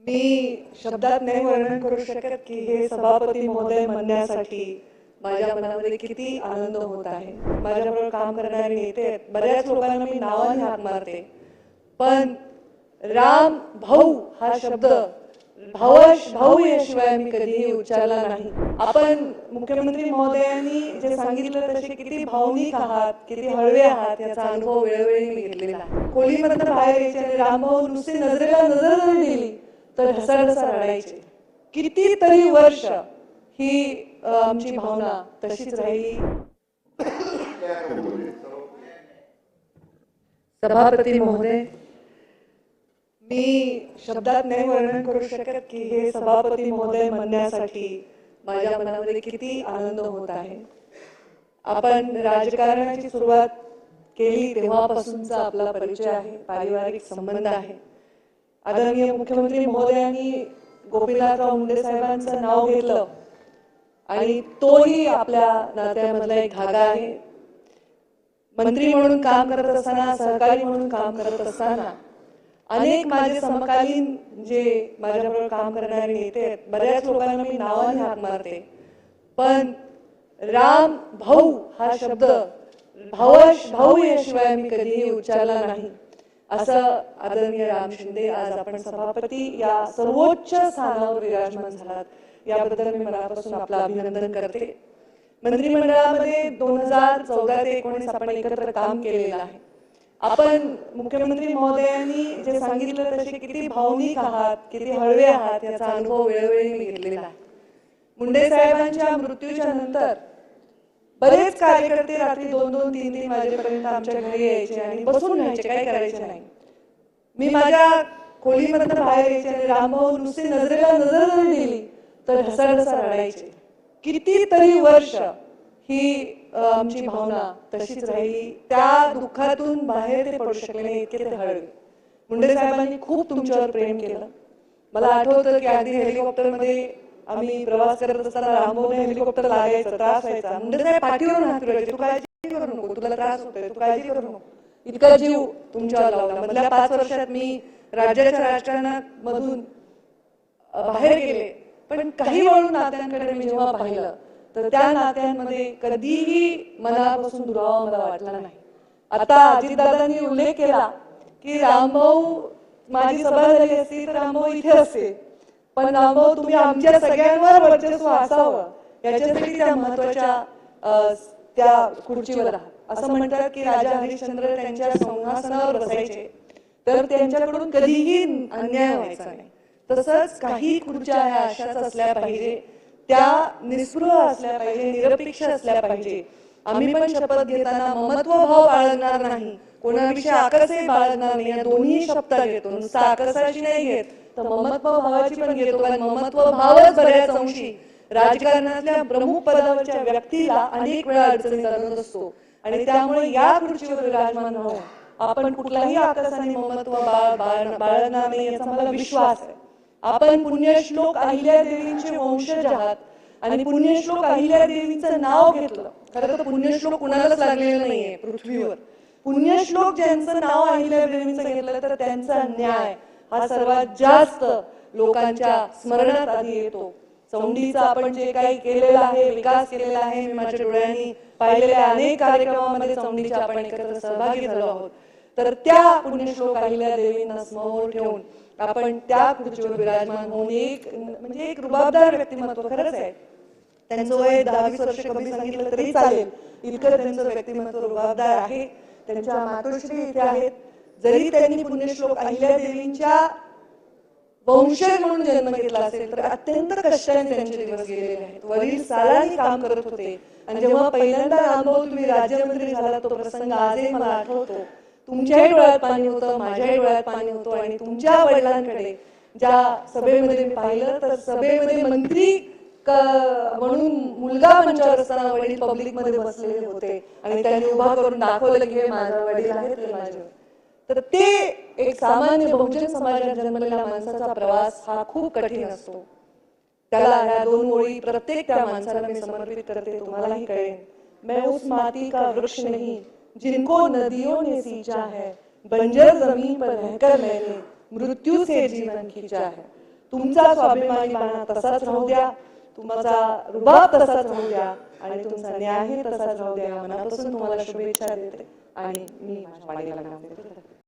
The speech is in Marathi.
मी शब्दात नाही वर्णन करू शकत की हे सभापती महोदय म्हणण्यासाठी माझ्या मनामध्ये किती आनंद होत आहे। माझ्याबरोबर काम करणारे नेते आहेत, बऱ्याच लोकांना मी नावाने हाक मारते, पण राम भाऊ हा शब्द भाऊ याशिवाय मी कधीही उच्चारला नाही। आपण मुख्यमंत्री महोदयांनी जे सांगितलं तसे किती भावनिक आहात, किती हळवे आहात याचा अनुभव वेळोवेळी मी घेतलेला आहे। खोलीमधून बाहेर यायचे आणि रामभाऊ नुसते नजरेला नजर जर दिली तर ढसाढसा रडायचे। कितीतरी वर्ष ही आमची भावना तशीच राहिली। सभापती महोदय, मी शब्दात नाही वर्णन करू शकत की हे सभापती महोदय म्हणण्यासाठी माझ्या मनामध्ये किती आनंद होत आहे। आपण राजकारणाची सुरुवात केली तेव्हापासूनचा आपला परिचय आहे, पारिवारिक संबंध आहे। आदरणीय मुख्यमंत्री महोदयांनी गोपीनाथराव मुंडे साहेबांचं नाव घेतलं आणि तोही आपल्या नात्यामधला एक धागा आहे। मंत्री म्हणून काम करत असताना, सहकारी म्हणून काम करत असताना अनेक माझे समकालीन जे माझ्याबरोबर काम करणारे नेते आहेत, बऱ्याच लोकांना मी नावाने हाक मारते, पण राम भाऊ हा शब्द भाऊ याशिवाय मी कधीही उच्चारला नाही। असं आदरणीय राम शिंदे, आज आपण सभापती या सर्वोच्च स्थानावर विराजमान झालात याबद्दल मी मनापासून आपलं अभिनंदन करते। मंत्रिमंडळामध्ये 2014 ते 2019 आपण एकत्र काम केलेलं आहे। आपण मुख्यमंत्री महोदयांनी जे सांगितलं तसे किती भावनिक आहात, किती हळवे आहात याचा अनुभव वेळोवेळी मी घेतलेला आहे। मुंडे साहेबांच्या मृत्यूच्या नंतर बरेच कार्यकर्ते रात्री 2-2, 3-3 वाजेपर्यंत आमच्या घरी यायचे आणि बसून राहायचे, काही करायचे नाही। मी माझ्या खोलीमधून बाहेर यायचे आणि रामभाऊ नुसते नजरेला नजर जर दिली तर ढसाढसा रडायचे। कितीतरी वर्ष ही आमची भावना तशीच राहिली। त्या दुःखातून बाहेर ते पडू शकले नाही, इतके ते हळवे। मुंडे साहेबांनी खूप तुमच्यावर प्रेम केलं। मला आठवतं की आधी हेलिकॉप्टरमध्ये आम्ही प्रवास करत असताना रामभाऊने हेलिकॉप्टर लागायचा, त्रास व्हायचा। मुंडे साहेब पाठीवरून हात फिरवायचे, तू काळजी करू नको, तुला त्रास होतोय, तू काळजी करू नको। इतका जीव तुमच्यावर लावला। मधल्या 5 वर्षात मी राज्याच्या राजकारणात मधून बाहेर गेले, पण काही वळून नात्यांकडे मी जेव्हा पाहिलं तर त्या नात्यांमध्ये कधीही मनापासून दुरावा मला वाटला नाही। आता अजितदादांनी उल्लेख केला की रामभाऊ, माझी सभा झाली असती तर रामभाऊ इथे असते, पण रामभाऊ तुम्ही आमच्या सगळ्यांवर वर्चस्व असावं याच्यासाठी त्या महत्वाच्या त्या खुर्चीवर आहात। असं म्हणतात की राजा हरिश्चंद्र त्यांच्या सिंहासनावर बसायचे तर त्यांच्याकडून कधीही अन्याय व्हायचा नाही। तसंच काही खुर्च्या ह्या अशाच असल्या पाहिजे, त्या निस्पृह असल्या पाहिजे, निरपेक्ष असल्या पाहिजे। आम्ही पण शपथ घेताना ममत्व भाव बाळगणार नाही, कोणाविषयी आकसही बाळगणार नाही। या दोन्ही शब्द घेतो, नुसता आकसाची नाही घेत तर ममत्व भावाची पण घेतो, कारण ममत्व भावच बऱ्याच अंशी राजकारणातल्या प्रमुख पदावरच्या व्यक्तीला अनेक वेळा अडचणीत आणत असतो आणि त्यामुळे या खुर्चीवर विराजमान राहून आपण कुठलाही आकस आणि ममत्व बाळगणार नाही याचा मला विश्वास आहे। आपण पुण्यश्लोक अहिल्यादेवींचे वंशज आहात आणि पुण्यश्लोक अहिल्यादेवींचं नाव घेतलं। खरं तर पुण्यश्लोक कुणालाच लागलेलं नाहीये पृथ्वीवर। पुण्यश्लोक ज्यांचं नाव अहिल्यादेवींचं घेतलं तर त्यांचा न्याय हा सर्वात जास्त लोकांच्या स्मरणात आधी येतो। चौंडीचा आपण जे काही केलेलं आहे, विकास केलेला आहे, मी माझ्या डोळ्यांनी पाहिलेल्या अनेक कार्यक्रमामध्ये चौंडीच्या आपण एकत्र सहभागी झालो आहोत, तर त्या पुण्यश्लोक अहिल्यादेवींना समोर ठेवून आपण त्या खुर्चीवर विराजमान होऊन एक रुबाबदार व्यक्तिमत्व, खरंच आहे त्यांचं वय 10-20 वर्ष कमी सांगितलं तरी चालेल, इतकं त्यांचं व्यक्तिमत्व रुबाबदार आहे। त्यांच्या मातोश्री इथे आहेत, जरी त्यांनी पुण्यश्लोक अहिल्यादेवींच्या वंशज म्हणून जन्म घेतला असेल तर अत्यंत कष्टाने त्यांचे दिवस गेलेले आहेत। वडील सालानी काम करत होते आणि जेव्हा पहिल्यांदा रामभाऊ तुम्ही राज्यमंत्री झाला तो प्रसंग आजही मला आठवतो। तुमच्याही डोळ्यात पाणी होतं, माझ्याही डोळ्यात पाणी होतं आणि तुमच्या वडिलांकडे ज्या सभेमध्ये मी पाहिलं तर सभेमध्ये मंत्री म्हणून मुलगा मंचावर असताना वडील पब्लिक मध्ये बसलेले होते आणि त्यांनी उभा करून दाखवलं की हे माझे वडील आहेत, ते माझे। तर ते एक सामान्य बहुजन समाजात जन्मलेल्या माणसाचा प्रवास हा खूप कठीण असतो। त्याला ह्या 2 ओळी प्रत्येक त्या माणसाला मी समर्पित करते, तुम्हालाही कळेल। मैं उस माती का वृक्ष नहीं जिनको नदियों ने सींचा है, बंजर जमीन पर रहकर मैंने मृत्यु से जीवन खींचा है। तुमचा स्वाभिमानीपणा तसाच राहू द्या, तुमचा रुबाब तसाच राहू द्या आणि तुमचा न्यायही तसाच राहू द्या. मनापासून तुम्हाला शुभेच्छा देते आणि मी माझ्या वाणीला विराम देते.